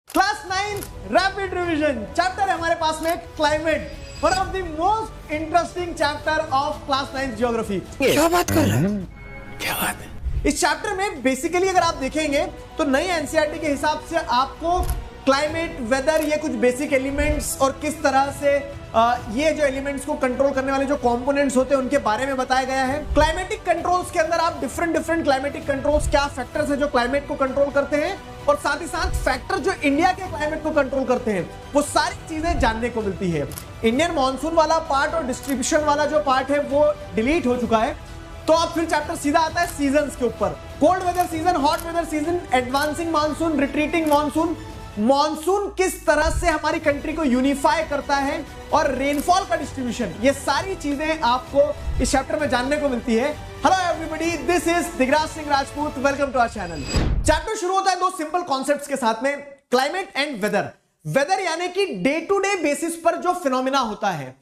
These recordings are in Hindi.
क्लास 9 रैपिड रिवीजन चैप्टर है हमारे पास में climate, one of the most interesting chapter of class 9 geography. क्या बात कर रहे हैं? क्या बात है? इस चैप्टर में बेसिकली अगर आप देखेंगे तो नई एनसीईआरटी के हिसाब से आपको क्लाइमेट, वेदर, ये कुछ बेसिक एलिमेंट्स और किस तरह से ये जो एलिमेंट्स को कंट्रोल करने वाले जो कंपोनेंट्स होते हैं उनके बारे में बताया गया है। क्लाइमेटिक कंट्रोल्स के अंदर आप डिफरेंट क्लाइमेटिक कंट्रोल्स, क्या फैक्टर्स हैं जो क्लाइमेट को कंट्रोल करते हैं, और साथ ही साथ फैक्टर जो इंडिया के क्लाइमेट को कंट्रोल करते हैं, वो सारी चीजें जानने को मिलती है। इंडियन मॉनसून वाला पार्ट और डिस्ट्रीब्यूशन वाला जो पार्ट है वो डिलीट हो चुका है, तो अब फिर चैप्टर सीधा आता है सीजन्स के ऊपर। Cold weather season, hot weather season, advancing monsoon, retreating monsoon, monsoon किस तरह से हमारी कंट्री को यूनिफाई करता है, और रेनफॉल का डिस्ट्रीब्यूशन, ये सारी चीजें आपको इस चैप्टर में जानने को मिलती है। Hello everybody, this is Digraj Singh Rajput, welcome to our channel. Chapter शुरू होता है दो सिंपल कॉन्सेप्ट्स के साथ में, क्लाइमेट एंड वेदर। वेदर यानी कि डे टू डे बेसिस पर जो फिनोमिना होता है,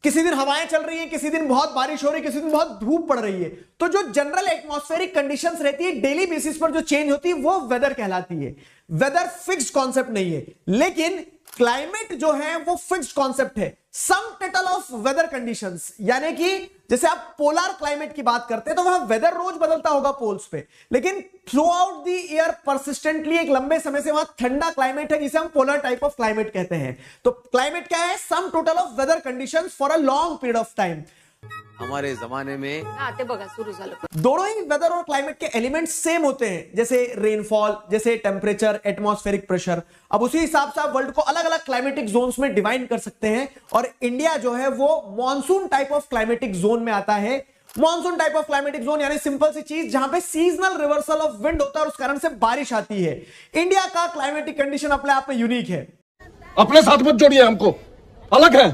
किसी दिन हवाएं चल रही हैं, किसी दिन बहुत बारिश हो रही है, किसी दिन बहुत धूप पड़ रही है, तो जो जनरल एटमॉस्फेरिक कंडीशंस रहती है डेली बेसिस पर जो चेंज होती है वो वेदर कहलाती है। वेदर फिक्स्ड कॉन्सेप्ट नहीं है, लेकिन क्लाइमेट जो है वो फिक्स्ड कॉन्सेप्ट है। Sum total of weather conditions, यानी कि जैसे आप पोलर क्लाइमेट की बात करते हैं तो वह वेदर रोज बदलता होगा पोल्स पे, लेकिन through out the year persistently एक लंबे समय से वहां ठंडा क्लाइमेट है जिसे हम पोलर टाइप ऑफ क्लाइमेट कहते हैं। तो क्लाइमेट क्या है? Sum total of weather conditions for a long period of time. हमारे जमाने में आते बघा सुरू झालं। दोनों ही वेदर और क्लाइमेट के एलिमेंट्स सेम होते हैं, जैसे रेनफॉल, जैसे टेम्परेचर, एटमॉस्फेरिक प्रेशर। अब उसी हिसाब से आप वर्ल्ड को अलग अलग क्लाइमेटिक जोन्स में डिवाइड कर सकते हैं, और इंडिया जो है वो monsoon type of climatic zone में आता है। Monsoon type of climatic zone यानी सिंपल सी चीज जहां पे सीजनल रिवर्सल ऑफ विंड होता है और उस कारण से बारिश आती है। इंडिया का क्लाइमेटिक कंडीशन अपने आप में यूनिक है। अपने साथ मत जोड़िए, हमको अलग है।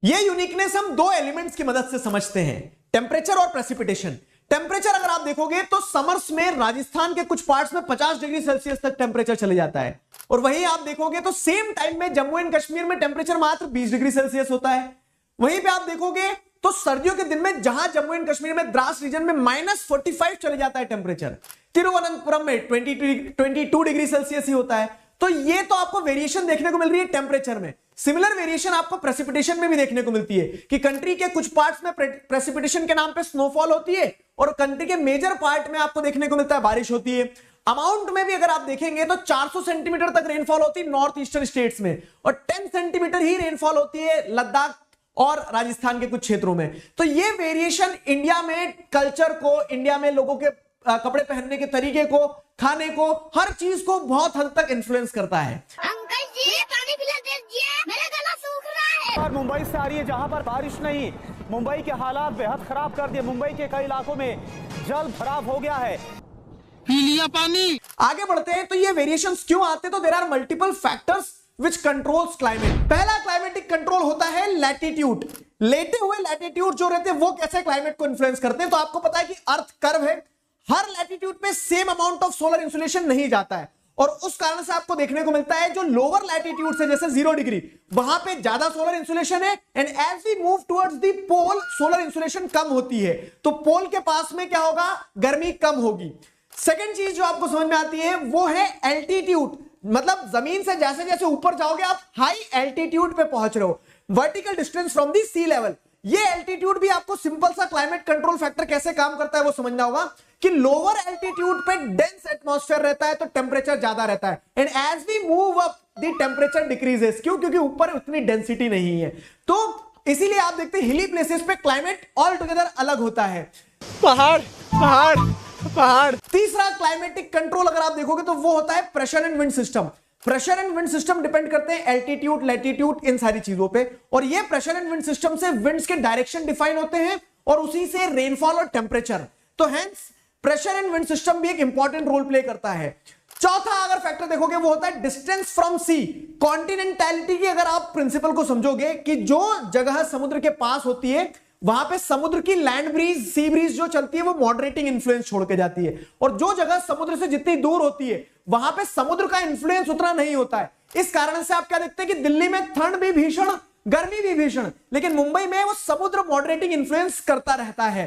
ये यूनिकनेस हम दो एलिमेंट्स की मदद से समझते हैं, टेम्परेचर और प्रेसिपिटेशन। टेम्परेचर अगर आप देखोगे तो समर्स में राजस्थान के कुछ पार्ट्स में 50 डिग्री सेल्सियस तक टेम्परेचर चले जाता है, और वहीं आप देखोगे तो सेम टाइम में जम्मू एंड कश्मीर में टेम्परेचर मात्र 20 डिग्री सेल्सियस होता है। वहीं पे आप देखोगे तो सर्दियों के दिन में जहां जम्मू एंड कश्मीर में द्रास रीजन में -45 चले जाता है टेम्परेचर, तिरुवनंतपुरम में 22 डिग्री सेल्सियस ही होता है। तो ये तो आपको वेरिएशन देखने को मिल रही है टेम्परेचर में। सिमिलर वेरिएशन आपको प्रेसिपिटेशन में भी देखने को मिलती है कि कंट्री के कुछ पार्ट्स में प्रेसिपिटेशन के नाम पे स्नोफॉल होती है, और कंट्री के मेजर पार्ट में आपको देखने को मिलता है बारिश होती है। अमाउंट में भी अगर आप देखेंगे तो 400 सेंटीमीटर तक रेनफॉल होती है नॉर्थ ईस्टर्न स्टेट्स में, और 10 सेंटीमीटर ही रेनफॉल होती है लद्दाख और राजस्थान के कुछ क्षेत्रों में। तो ये वेरिएशन इंडिया में कल्चर को, इंडिया में लोगों के कपड़े पहनने के तरीके को, खाने को, हर चीज को बहुत हद तक इन्फ्लुएंस करता है। अंकल जी पानी पिला दीजिए, मेरा गला सूख रहा है। और मुंबई से आ रही है जहां पर बारिश नहीं, मुंबई के हालात बेहद खराब कर दिए। मुंबई के कई इलाकों में जल भराव हो गया है। पी लिया पानी। आगे बढ़ते हैं तो ये वेरिएशंस क्यों आते हैं, तो there are multiple factors which controls climate. पहला क्लाइमेटिक कंट्रोल होता है लैटिट्यूड। लेटे हुए लैटिट्यूड जो रहते हैं वो कैसे क्लाइमेट को इन्फ्लुएंस करते हैं, तो आपको पता है कि अर्थ कर्व है, हर लैटिट्यूड पे same amount of solar insulation नहीं जाता है, और उस कारण से आपको देखने को मिलता है जो लोअर लैटिट्यूड से जैसे 0 डिग्री वहां पे ज्यादा सोलर इंसुलेशन है, and as we move towards the pole solar insulation कम होती है, तो पोल के पास में क्या होगा, गर्मी कम होगी। सेकेंड चीज जो आपको समझ में आती है वो है एल्टीट्यूड, मतलब जमीन से जैसे जैसे ऊपर जाओगे आप हाई एल्टीट्यूड पे पहुंच रहे हो, vertical distance from the sea level. ये एल्टीट्यूड भी आपको सिंपल सा क्लाइमेट कंट्रोल फैक्टर कैसे काम करता है वो समझना होगा कि लोअर एल्टीट्यूड पे डेंस एटमॉस्फेयर रहता है तो टेम्परेचर ज्यादा रहता है, and as we move up the temperature decreases. क्यों? क्योंकि ऊपर उतनी डेंसिटी नहीं है, तो इसीलिए आप देखते हैं हिली प्लेसेस पे क्लाइमेट ऑल टुगेदर अलग होता है। पहाड़ पहाड़ पहाड़। तीसरा क्लाइमेटिक कंट्रोल अगर आप देखोगे तो वो होता है pressure and wind system. Pressure and wind system depend करते हैं एल्टीट्यूड, लैटिट्यूड, इन सारी चीजों पे, और ये प्रेशर एंड विंड सिस्टम से विंड्स के डायरेक्शन डिफाइन होते हैं और उसी से रेनफॉल और टेम्परेचर। तो hence pressure and wind system भी एक इंपॉर्टेंट रोल प्ले करता है। चौथा अगर फैक्टर देखोगे वो होता है डिस्टेंस फ्रॉम सी। कॉन्टिनेंटैलिटी की अगर आप प्रिंसिपल को समझोगे कि जो जगह समुद्र के पास होती है वहां पे समुद्र की लैंड ब्रीज, सी ब्रीज जो चलती है वो मॉडरेटिंग इन्फ्लुएंस छोड़ के जाती है, और जो जगह समुद्र से जितनी दूर होती है वहां पे समुद्र का इन्फ्लुएंस उतना नहीं होता है। इस कारण से आप क्या देखते हैं कि दिल्ली में ठंड भी भीषण, गर्मी भी भीषण, लेकिन मुंबई में वो समुद्र मॉडरेटिंग इन्फ्लुएंस करता रहता है।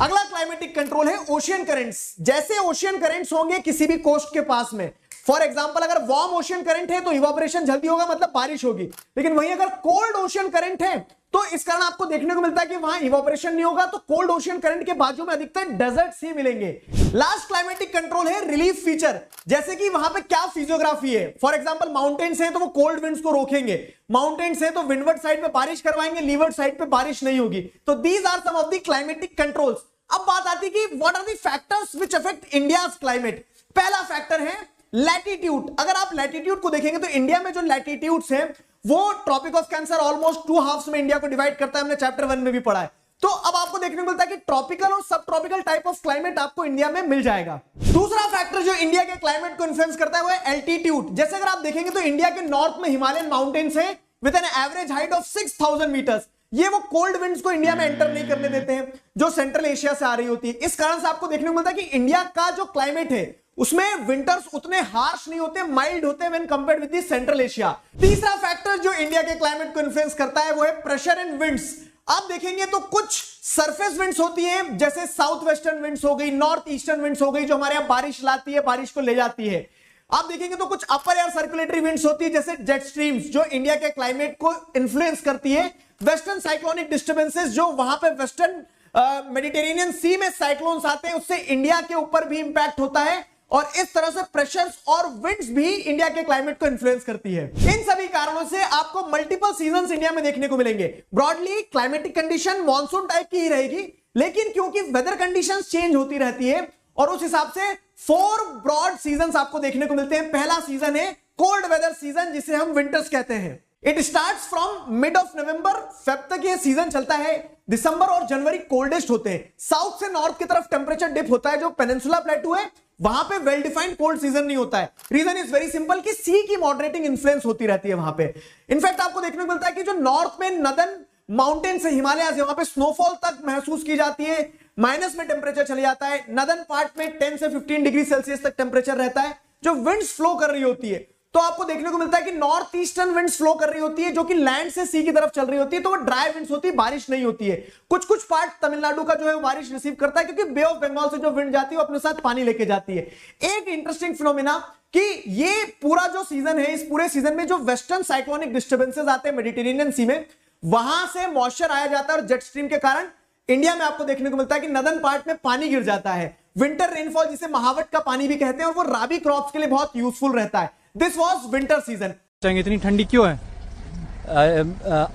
अगला क्लाइमेटिक कंट्रोल है ओशियन करेंट्स। जैसे ओशियन करेंट्स होंगे किसी भी कोस्ट के पास में, फॉर एग्जाम्पल अगर वार्म ओशियन करंट है तो इवापोरेशन जल्दी होगा, मतलब बारिश होगी। लेकिन वहीं अगर कोल्ड ओशियन करंट है तो इस कारण आपको देखने को मिलता है कि वहां इवापोरेशन नहीं होगा, तो कोल्ड ओशियन करंट के बाजू में अधिकतर डेजर्ट्स ही मिलेंगे। लास्ट क्लाइमेटिक कंट्रोल है रिलीफ फीचर, जैसे कि वहां पे क्या फिजियोग्राफी है। फॉर एग्जांपल माउंटेन्स हैं तो वो कोल्ड विंड्स को रोकेंगे, माउंटेन्स हैं तो विंडवर्ड साइड पे बारिश करवाएंगे, लीवर्ड साइड पे बारिश नहीं होगी। तो these are some of the climatic controls. अब बात आती है कि what are the factors which affect India's climate. पहला फैक्टर है लैटिट्यूड। अगर आप लैटिट्यूड को देखेंगे तो इंडिया में जो लैटिट्यूड्स हैं वो tropic of cancer almost 2 halves में इंडिया को डिवाइड करता है, हमने चैप्टर 1 में भी पढ़ा है। तो अब आपको देखने को मिलता है कि ट्रॉपिकल और सब ट्रॉपिकल टाइप ऑफ क्लाइमेट आपको इंडिया में मिल जाएगा। दूसरा फैक्टर जो इंडिया के क्लाइमेट को इन्फ्लुएंस करता है वो है एल्टीट्यूड। जैसे अगर आप देखेंगे तो इंडिया के नॉर्थ में हिमालयन माउंटेन्स है with an average height of 6000 metres. ये वो कोल्ड विंड्स को इंडिया में एंटर नहीं करने देते हैं जो सेंट्रल एशिया से आ रही होती है। इस कारण से आपको देखने को मिलता है कि इंडिया का जो क्लाइमेट है उसमें विंटर्स उतने हार्श नहीं होते, माइल्ड होते हैं when compared with the central Asia. तीसरा फैक्टर जो इंडिया के क्लाइमेट को इन्फ्लुएंस करता है वो है प्रेशर एंड विंड्स। आप देखेंगे तो कुछ सरफेस विंड्स होती हैं, जैसे साउथ वेस्टर्न विंड्स हो गई, नॉर्थ ईस्टर्न विंड्स हो गई, जो हमारे यहां बारिश लाती है, बारिश को ले जाती है। आप देखेंगे तो कुछ अपर एयर सर्कुलेटरी विंड्स होती है, जैसे जेट स्ट्रीम्स, जो इंडिया के क्लाइमेट को इन्फ्लुएंस करती है। वेस्टर्न साइक्लोनिक डिस्टर्बेंसेस, जो वहां पे वेस्टर्न मेडिटेरेनियन सी में साइक्लोन्स आते हैं, उससे इंडिया के ऊपर भी इंपैक्ट होता है। और इस तरह से प्रेशर्स और विंड्स भी इंडिया के क्लाइमेट को इन्फ्लुएंस करती है। इन सभी कारणों से आपको मल्टीपल सीजन्स इंडिया में देखने को मिलेंगे। Broadly climatic condition monsoon type की ही रहेगी, लेकिन क्योंकि वेदर कंडीशंस चेंज होती रहती है और उस हिसाब से 4 ब्रॉड सीजन्स आपको देखने को मिलते हैं। पहला सीजन है कोल्ड वेदर सीजन, जिसे हम विंटर्स कहते हैं। It starts from mid of November, Feb तक ये सीजन चलता है। दिसंबर और जनवरी कोल्डेस्ट होते हैं। साउथ से नॉर्थ की तरफ टेंपरेचर डिप होता है। जो पेनिनसुला प्लेटू है वहां पे वेल डिफाइंड कोल्ड सीजन नहीं होता है। रीजन इज वेरी सिंपल कि सी की मॉडरेटिंग इन्फ्लुएंस होती रहती है वहां पे। इनफैक्ट आपको देखने को मिलता है कि जो नॉर्थ में नदन माउंटेन से हिमालय से वहां पे स्नोफॉल तक महसूस की जाती है, माइनस में टेंपरेचर चले जाता है। नदन पार्ट में 10 से 15 डिग्री सेल्सियस तक टेंपरेचर रहता है। जो विंड्स फ्लो कर रही होती है तो आपको देखने को मिलता है कि नॉर्थ ईस्टर्न विंड्स फ्लो कर रही होती है, जो कि लैंड से सी की तरफ चल रही होती है, तो वो ड्राई विंड्स होती है, बारिश नहीं होती है। कुछ कुछ पार्ट तमिलनाडु का जो है बारिश रिसीव करता है, क्योंकि बे ऑफ बंगाल से जो विंड जाती है वो अपने साथ पानी लेके जाती है। एक इंटरेस्टिंग फिनोमेना कि ये पूरा जो सीजन है, इस पूरे सीजन में जो वेस्टर्न साइक्लोनिक डिस्टर्बेंसेस आते हैं मेडिटेरेनियन सी में, वहां से मॉइस्चर आया जाता है और जेट स्ट्रीम के कारण इंडिया में आपको देखने को मिलता है कि नदन पार्ट में पानी गिर जाता है। विंटर रेनफॉल, जिसे महावट का पानी भी कहते हैं, और वो राबी क्रॉप्स के लिए बहुत यूजफुल रहता है। This was winter season. इतनी ठंडी क्यों है?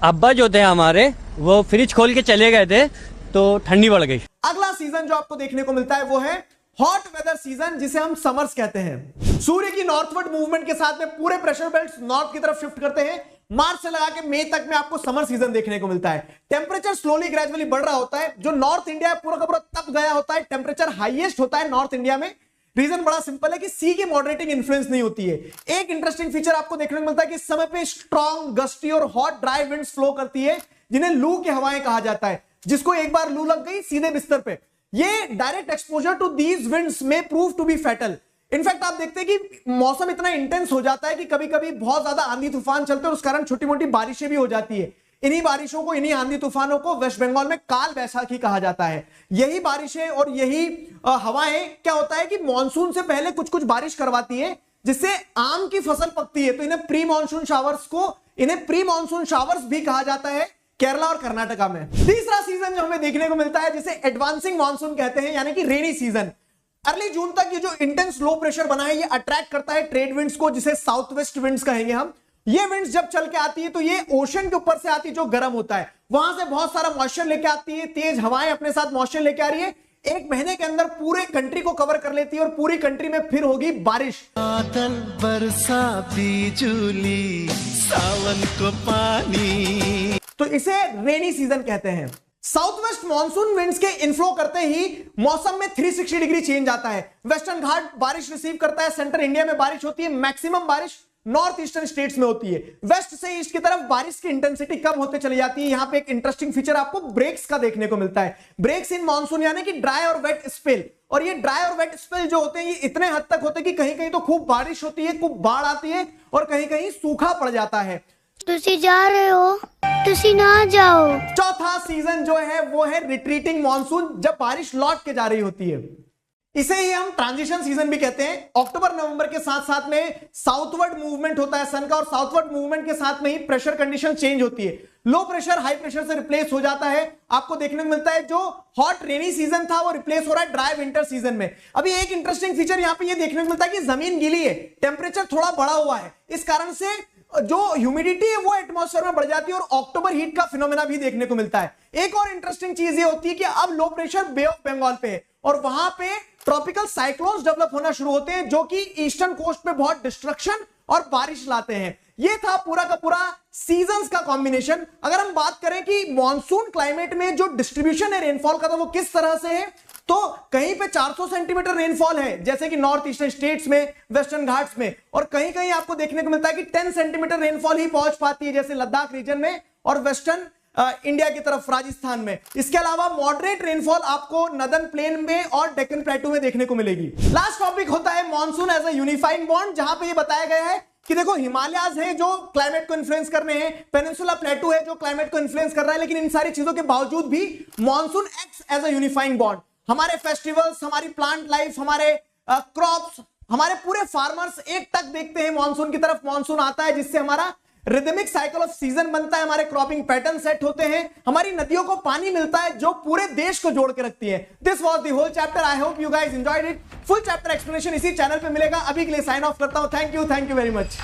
अब्बा जो थे हमारे वो फ्रिज खोल के चले गए थे तो ठंडी बढ़ गई। अगला सीजन जो आपको देखने को मिलता है वो है हॉट वेदर सीजन, जिसे हम समर्स कहते हैं। सूर्य की नॉर्थवर्ड मूवमेंट के साथ में पूरे प्रेशर बेल्ट्स नॉर्थ की तरफ शिफ्ट करते हैं। मार्च से लगा के मई तक में आपको समर सीजन देखने को मिलता है। टेंपरेचर स्लोली ग्रेजुअली बढ़ रहा होता है। जो नॉर्थ इंडिया है पूरा का पूरा तप गया होता है। टेंपरेचर हाईएस्ट होता है नॉर्थ इंडिया में। रीजन बड़ा सिंपल है कि सी की मॉडरेटिंग इन्फ्लुएंस नहीं होती है। एक इंटरेस्टिंग फीचर आपको देखने को मिलता है कि इस समय पे स्ट्रॉन्ग गस्टी और हॉट ड्राई विंड्स फ्लो करती है, जिन्हें लू की हवाएं कहा जाता है। जिसको एक बार लू लग गई सीधे बिस्तर पे, ये direct exposure to these winds में prove to be fatal. In fact आप देखते हैं कि मौसम इतना इंटेंस हो जाता है कि कभी कभी बहुत ज्यादा आंधी तूफान चलते हैं, उस कारण छोटी मोटी बारिशें भी हो जाती है। इन्हीं बारिशों को, इन्हीं आंधी तूफानों को वेस्ट बंगाल में काल वैशाखी कहा जाता है। यही बारिशें और यही हवाएं क्या होता है कि मॉनसून से पहले कुछ कुछ बारिश करवाती है, जिससे आम की फसल पकती है। तो इन्हें प्री मानसून शावर्स भी कहा जाता है केरला और कर्नाटका में। तीसरा सीजन जो हमें देखने को मिलता है जिसे एडवांसिंग मानसून कहते हैं, यानी कि रेनी सीजन। अर्ली जून तक ये जो इंटेंस लो प्रेशर बना है ये अट्रैक्ट करता है ट्रेड विंड्स को, जिसे साउथ वेस्ट विंड्स कहेंगे हम। ये विंड्स जब चल के आती है तो ये ओशन के ऊपर से आती है जो गर्म होता है, वहां से बहुत सारा मॉइस्चर लेके आती है। तेज हवाएं अपने साथ मॉइस्चर लेके आ रही है। 1 महीने के अंदर पूरे कंट्री को कवर कर लेती है और पूरी कंट्री में फिर होगी बारिश। बादल बरसा बिजुली सावन को पानी, तो इसे रेनी सीजन कहते हैं। साउथ वेस्ट मानसून विंड्स के इनफ्लो करते ही मौसम में 360 डिग्री चेंज आता है। वेस्टर्न घाट बारिश रिसीव करता है। सेंट्रल इंडिया में बारिश होती है। मैक्सिमम बारिश नॉर्थ ईस्टर्न स्टेट्स में होती है। वेस्ट से ईस्ट की तरफ बारिश की इंटेंसिटी कम होते चली जाती है। यहां पे एक इंटरेस्टिंग फीचर आपको ब्रेक्स का देखने को मिलता है। ब्रेक्स इन मानसून यानी कि ड्राई और वेट स्पेल। और ये ड्राई और वेट स्पेल जो होते हैं ये इतने हद तक होते हैं कि कहीं कहीं तो खूब बारिश होती है, खूब बाढ़ आती है और कहीं कहीं सूखा पड़ जाता है। तुसी जा रहे हो, तुसी ना जाओ। चौथा सीजन जो है वो है रिट्रीटिंग मानसून, जब बारिश लौट के जा रही होती है। इसे ही हम ट्रांजिशन सीजन भी कहते हैं। अक्टूबर नवंबर के साथ साथ में साउथवर्ड मूवमेंट होता है सन का, और साउथवर्ड मूवमेंट के साथ में ही प्रेशर कंडीशन चेंज होती है। लो प्रेशर हाई प्रेशर से रिप्लेस हो जाता है। आपको देखने को मिलता है जो हॉट रेनी सीजन था वो रिप्लेस हो रहा है ड्राई विंटर सीजन में। अभी एक इंटरेस्टिंग फीचर यहां पे ये देखने को मिलता है कि जमीन गीली है, टेम्परेचर थोड़ा बढ़ा हुआ है, इस कारण से जो ह्यूमिडिटी है वो एटमॉस्फेयर में बढ़ जाती है और अक्टूबर हीट का फिनोमेना भी देखने को मिलता है। एक और इंटरेस्टिंग चीज ये होती है कि अब low pressure bay of Bengal पे है और वहां पे ट्रॉपिकल साइक्लोन्स डेवलप होना शुरू होते हैं जो कि ईस्टर्न कोस्ट पे बहुत डिस्ट्रक्शन और बारिश लाते हैं। ये था पूरा का पूरा सीजन्स का कॉम्बिनेशन। अगर हम बात करें कि मॉनसून क्लाइमेट में जो डिस्ट्रीब्यूशन है रेनफॉल का, तो वो किस तरह से है, तो कहीं पे 400 सेंटीमीटर रेनफॉल है जैसे कि नॉर्थ ईस्टर्न स्टेट्स में, वेस्टर्न घाट्स में, और कहीं कहीं आपको देखने को मिलता है कि 10 सेंटीमीटर रेनफॉल ही पहुंच पाती है जैसे लद्दाख रीजन में और वेस्टर्न इंडिया की तरफ राजस्थान में। इसके अलावा मॉडरेट रेनफॉल आपको नदर्न प्लेन में और डेक्कन प्लेटू में देखने को मिलेगी। लास्ट टॉपिक होता है monsoon as a unifying bond, जहां पे ये बताया गया है कि देखो हिमालयाज है जो क्लाइमेट को इन्फ्लुएंस कर रहे हैं, पेनिनसुला प्लेटू है जो क्लाइमेट को इन्फ्लुएंस कर रहा है, लेकिन इन सारी चीजों के बावजूद भी monsoon acts as a unifying bond. हमारे फेस्टिवल्स, हमारी प्लांट लाइफ, हमारे क्रॉप्स, हमारे पूरे फार्मर्स एक टक देखते हैं मॉनसून की तरफ। मॉनसून आता है जिससे हमारा रिदमिक साइकिल ऑफ सीजन बनता है, हमारे क्रॉपिंग पैटर्न सेट होते हैं, हमारी नदियों को पानी मिलता है जो पूरे देश को जोड़ के रखती है। This was the whole chapter. I hope you guys enjoyed it. Full chapter explanation इसी चैनल पे मिलेगा। अभी के लिए साइन ऑफ करता हूं। Thank you very much.